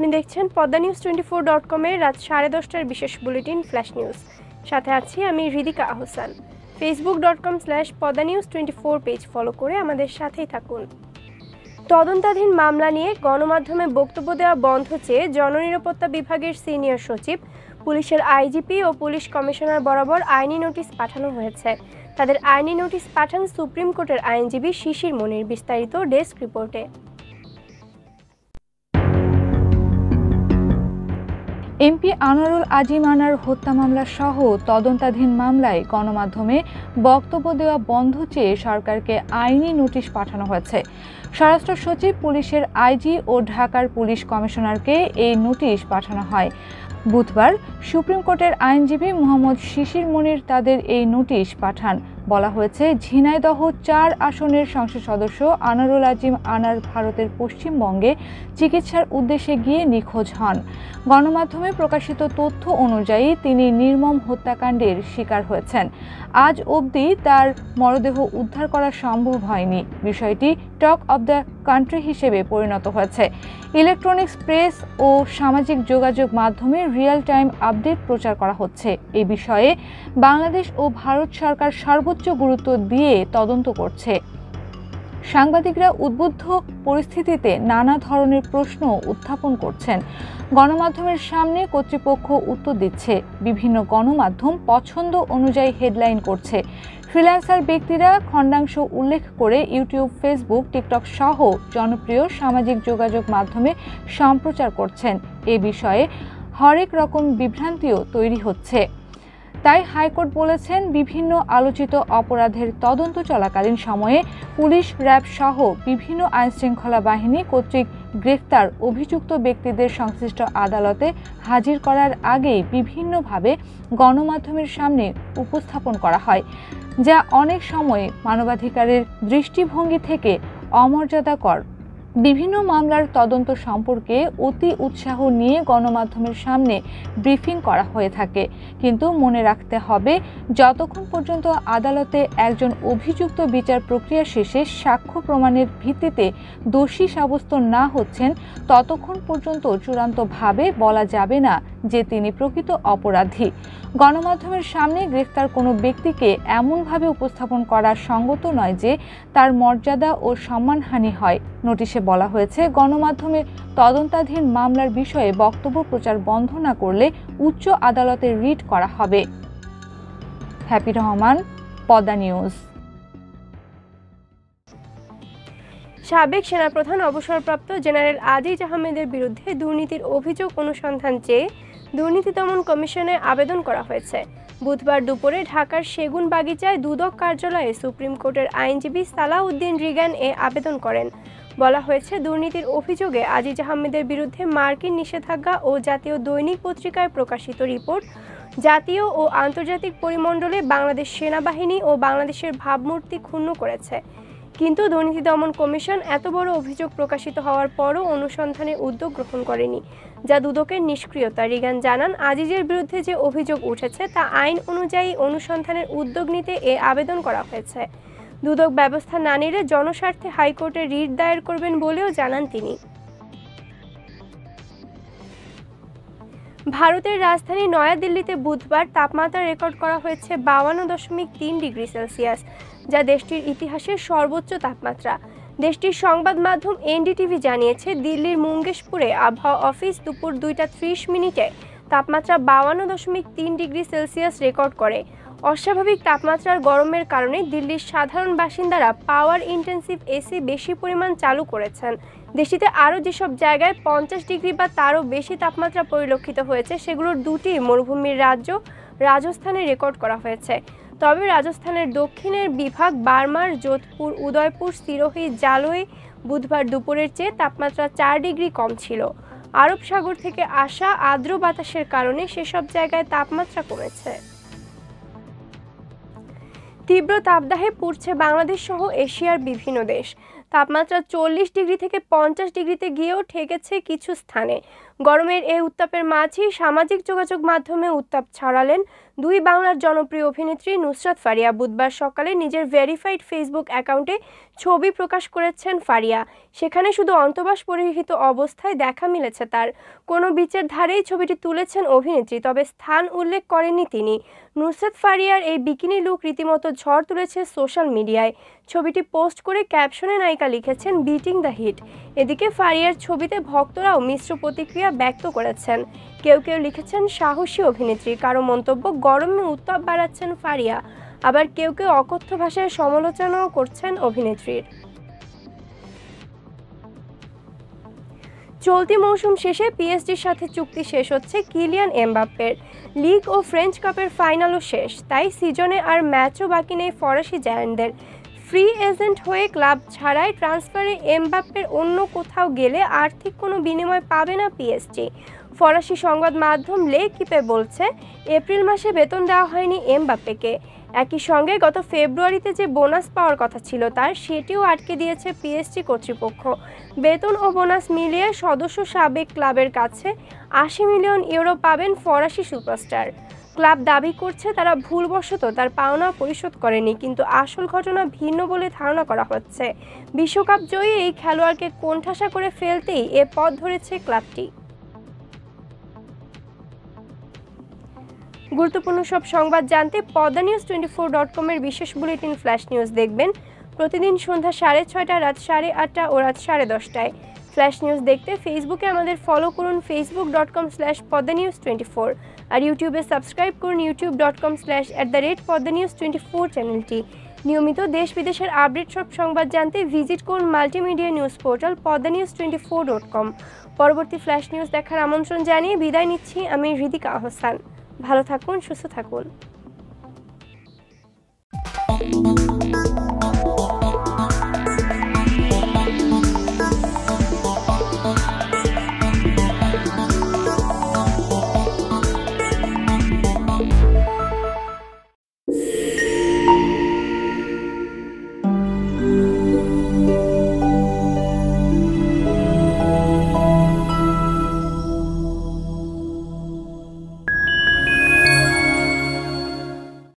আপনি দেখছেন poddanews24.com এর রাত 10:30টার বিশেষ বুলেটিন ফ্ল্যাশ নিউজ। সাথে আছি আমি Hridika Ahsan. facebook.com/poddanews24 page follow করে আমাদের সাথেই থাকুন। তদন্তাধীন মামলা নিয়ে গণমাধ্যমে বক্তব্য দেওয়া বন্ধ চেয়ে জননিরাপত্তা বিভাগের সিনিয়র সচিব, পুলিশের আইজিপি ও পুলিশ কমিশনার বরাবর আইনি নোটিশ পাঠানো হয়েছে। তাদের আইনি নোটিশ পাঠান সুপ্রিম কোর্টের আইনজীবী শিশির মনির। বিস্তারিত ডেস্ক রিপোর্টে। এমপি আনোয়ারুল আজিম আনার হত্যা মামলা সহ তদন্তাধীন মামলায় গণমাধ্যমে বক্তব্য দেওয়া বন্ধ চেয়ে সরকারকে আইনি নোটিশ পাঠানো হয়েছে। স্বরাষ্ট্র সচিব, পুলিশের আইজি ও ঢাকার পুলিশ কমিশনারকে এই নোটিশ পাঠানো হয়। বুধবার সুপ্রিম কোর্টের আইনজীবী মোহাম্মদ শিশির মনির তাদের এই নোটিশ পাঠান। বলা হয়েছে, ঝিনাইদহ ৪ আসনের সংসদ সদস্য আনোয়ারুল আজিম আনার ভারতের পশ্চিমবঙ্গে চিকিৎসার উদ্দেশ্যে গিয়ে নিখোঁজ হন। গণমাধ্যমে প্রকাশিত তথ্য অনুযায়ী তিনি নির্মম হত্যাকাণ্ডের শিকার হয়েছেন। আজ অবধি তার মরদেহ উদ্ধার করা সম্ভব হয়নি। বিষয়টি টক অব দ্য কান্ট্রি হিসেবে পরিণত হয়েছে। ইলেকট্রনিক্স, প্রেস ও সামাজিক যোগাযোগ মাধ্যমে রিয়েল টাইম আপডেট প্রচার করা হচ্ছে। এ বিষয়ে বাংলাদেশ ও ভারত সরকার সর্বোচ্চ গুরুত্ব দিয়ে তদন্ত করছে। সাংবাদিকরা উদ্বুদ্ধ পরিস্থিতিতে নানা ধরনের প্রশ্ন উত্থাপন করছেন। গণমাধ্যমের সামনে কর্তৃপক্ষ উত্তর দিচ্ছে। বিভিন্ন গণমাধ্যম পছন্দ অনুযায়ী হেডলাইন করছে। ফ্রিল্যান্সার ব্যক্তিরা খণ্ডাংশ উল্লেখ করে ইউটিউব, ফেসবুক, টিকটক সহ জনপ্রিয় সামাজিক যোগাযোগ মাধ্যমে সম্প্রচার করছেন। এ বিষয়ে হরেক রকম বিভ্রান্তিও তৈরি হচ্ছে। তাই হাইকোর্ট বলেছেন, বিভিন্ন আলোচিত অপরাধের তদন্ত চলাকালীন সময়ে পুলিশ, র্যাব সহ বিভিন্ন আইনশৃঙ্খলা বাহিনী কর্তৃক গ্রেফতার অভিযুক্ত ব্যক্তিদের সংশ্লিষ্ট আদালতে হাজির করার আগেই বিভিন্নভাবে গণমাধ্যমের সামনে উপস্থাপন করা হয়, যা অনেক সময় মানবাধিকারের দৃষ্টিভঙ্গি থেকে অমর্যাদাকর। বিভিন্ন মামলার তদন্ত সম্পর্কে অতি উৎসাহ নিয়ে গণমাধ্যমের সামনে ব্রিফিং করা হয়ে থাকে। কিন্তু মনে রাখতে হবে, যতক্ষণ পর্যন্ত আদালতে একজন অভিযুক্ত বিচার প্রক্রিয়া শেষে সাক্ষ্য প্রমাণের ভিত্তিতে দোষী সাব্যস্ত না হচ্ছেন, ততক্ষণ পর্যন্ত চূড়ান্তভাবে বলা যাবে না যে তিনি প্রকৃত অপরাধী। গণমাধ্যমের সামনে গ্রেফতার কোনো ব্যক্তিকে এমনভাবে উপস্থাপন করা সঙ্গত নয় যে তার মর্যাদা ও সম্মানহানি হয়। নোটিশে বলা হয়েছে, গণমাধ্যমে তদন্তাধীন মামলার বিষয়ে বক্তব্য প্রচার বন্ধ না করলে উচ্চ আদালতে রিট করা হবে। Happy Rahman, Padma news. সাবেক সেনাপ্রধান অবসরপ্রাপ্ত জেনারেল আজিজ আহমেদের বিরুদ্ধে দুর্নীতির অভিযোগ অনুসন্ধান চেয়ে দুর্নীতি দমন কমিশনে আবেদন করা হয়েছে। বুধবার দুপুরে ঢাকার সেগুনবাগিচায় দুদক কার্যালয়ে সুপ্রিম কোর্টের আইনজীবী সালাউদ্দিন রিগান এ আবেদন করেন। বলা হয়েছে, দুর্নীতির অভিযোগে আজিজ আহমেদের বিরুদ্ধে মার্কিন নিষেধাজ্ঞা ও জাতীয় দৈনিক পত্রিকায় প্রকাশিত রিপোর্ট জাতীয় ও আন্তর্জাতিক পরিমণ্ডলে বাংলাদেশ সেনাবাহিনী ও বাংলাদেশের ভাবমূর্তি ক্ষুণ্ণ করেছে। কিন্তু দুর্নীতি দমন কমিশন এত বড় অভিযোগ প্রকাশিত হওয়ার পরও অনুসন্ধানের উদ্যোগ গ্রহণ করেনি, যা দুদকের নিষ্ক্রিয়তা। রিগান জানান, আজিজের বিরুদ্ধে যে অভিযোগ উঠেছে তা আইন অনুযায়ী অনুসন্ধানের উদ্যোগ নিতে এ আবেদন করা হয়েছে। দুদক ব্যবস্থা না নিলে জনস্বার্থে হাইকোর্টে রিট দায়ের করবেন বলেও জানান তিনি। ভারতের রাজধানী নয়াদিল্লিতে বুধবার তাপমাত্রা রেকর্ড করা হয়েছে 52.3 ডিগ্রি সেলসিয়াস, যা দেশটির ইতিহাসের সর্বোচ্চ তাপমাত্রা। দেশটির সংবাদ মাধ্যম এনডিটিভি জানিয়েছে, দিল্লির মুঙ্গেশপুরে আবহাওয়া অফিস দুপুর 2:30 তাপমাত্রা 52.3 ডিগ্রি সেলসিয়াস রেকর্ড করে। অস্বাভাবিক তাপমাত্রার গরমের কারণে দিল্লির সাধারণ বাসিন্দারা পাওয়ার ইন্টেন্সিভ এসি বেশি পরিমাণ চালু করেছেন। দেশটিতে আরও যেসব জায়গায় 50 ডিগ্রি বা তারও বেশি তাপমাত্রা পরিলক্ষিত হয়েছে, সেগুলোর দুটি মরুভূমির রাজ্য রাজস্থানে রেকর্ড করা হয়েছে। তবে রাজস্থানের দক্ষিণের বিভাগ বার্মার যোধপুর, উদয়পুর, সিরোহি, জালোই বুধবার দুপুরের চেয়ে তাপমাত্রা 4 ডিগ্রি কম ছিল। আরব সাগর থেকে আসা আর্দ্র বাতাসের কারণে সেসব জায়গায় তাপমাত্রা কমেছে। তীব্র তাপদাহে পুড়ছে বাংলাদেশ সহ এশিয়ার বিভিন্ন দেশ। তাপমাত্রা 40 ডিগ্রি থেকে 50 ডিগ্রিতে গিয়েও ঠেকেছে কিছু স্থানে। গরমের এই উত্তাপের মাঝেই সামাজিক যোগাযোগ মাধ্যমে উত্তাপ ছড়ালেন দুই বাংলার জনপ্রিয় অভিনেত্রী নুসরাত ফারিয়া। বুধবার সকালে নিজের ভেরিফাইড ফেসবুক অ্যাকাউন্টে ছবি প্রকাশ করেছেন ফারিয়া। সেখানে শুধু অন্তর্বাস পরিহিত অবস্থায় দেখা মিলেছে তার। কোনো বিচের ধারেই ছবিটি তুলেছেন অভিনেত্রী, তবে স্থান উল্লেখ করেননি তিনি। নুসরাত ফারিয়ার এই বিকিনি লুক রীতিমতো ঝড় তুলেছে সোশ্যাল মিডিয়ায়। ছবিটি পোস্ট করে ক্যাপশনে নায়িকা লিখেছেন বিটিং দ্য হিট। এদিকে ফারিয়ার ছবিতে ভক্তরাও মিশ্র প্রতিক্রিয়া ব্যক্ত করেছেন। কেউ কেউ লিখেছেন সাহসী অভিনেত্রী, কারো মন্তব্য গরমে উত্তাপ বাড়াচ্ছেন ফারিয়া, আবার কেউ কেউ অকথ্য ভাষায় সমালোচনাও করছেন অভিনেত্রীর। চলতি মৌসুম শেষে পিএসজির সাথে চুক্তি শেষ হচ্ছে কিলিয়ান এমবাপ্পের। লিগ ও ফ্রেঞ্চ কাপের ফাইনালও শেষ, তাই সিজনে আর ম্যাচও বাকি নেই ফরাসি জায়ান্টদের। ফ্রি এজেন্ট হয়ে ক্লাব ছাড়াই ট্রান্সফারে এমবাপ্পের অন্য কোথাও গেলে আর্থিক কোনো বিনিময় পাবে না পিএসজি। ফরাসি সংবাদ মাধ্যম লে কিপে বলছে, এপ্রিল মাসে বেতন দেওয়া হয়নি এমবাপ্পেকে। একই সঙ্গে গত ফেব্রুয়ারিতে যে বোনাস পাওয়ার কথা ছিল তার, সেটিও আটকে দিয়েছে পিএসজি কর্তৃপক্ষ। বেতন ও বোনাস মিলিয়ে সদস্য সাবেক ক্লাবের কাছে 80 মিলিয়ন ইউরো পাবেন ফরাসি সুপারস্টার। ক্লাব দাবি করছে তারা ভুলবশত তার পাওনা পরিশোধ করেনি, কিন্তু আসল ঘটনা ভিন্ন বলে ধারণা করা হচ্ছে। বিশ্বকাপ জয়ী এই খেলোয়াড়কে কোণঠাসা করে ফেলতেই এ পথ ধরেছে ক্লাবটি। গুরুত্বপূর্ণ সব সংবাদ জানতে poddanews24.com-এর বিশেষ বুলেটিন ফ্ল্যাশ নিউজ দেখবেন প্রতিদিন সন্ধ্যা 6:30, রাত 8:30 ও রাত 10:30টায়। ফ্ল্যাশ নিউজ দেখতে ফেসবুকে আমাদের ফলো করুন facebook.com/poddanews24 আর ইউটিউবে সাবস্ক্রাইব করুন youtube.com/poddanews24 চ্যানেলটি। নিয়মিত দেশ বিদেশের আপডেট সব সংবাদ জানতে ভিজিট করুন মাল্টিমিডিয়া নিউজ পোর্টাল poddanews24.com। পরবর্তী ফ্ল্যাশ নিউজ দেখার আমন্ত্রণ জানিয়ে বিদায় নিচ্ছি আমি হৃদিকা আহসান। ভালো থাকুন, সুস্থ থাকুন।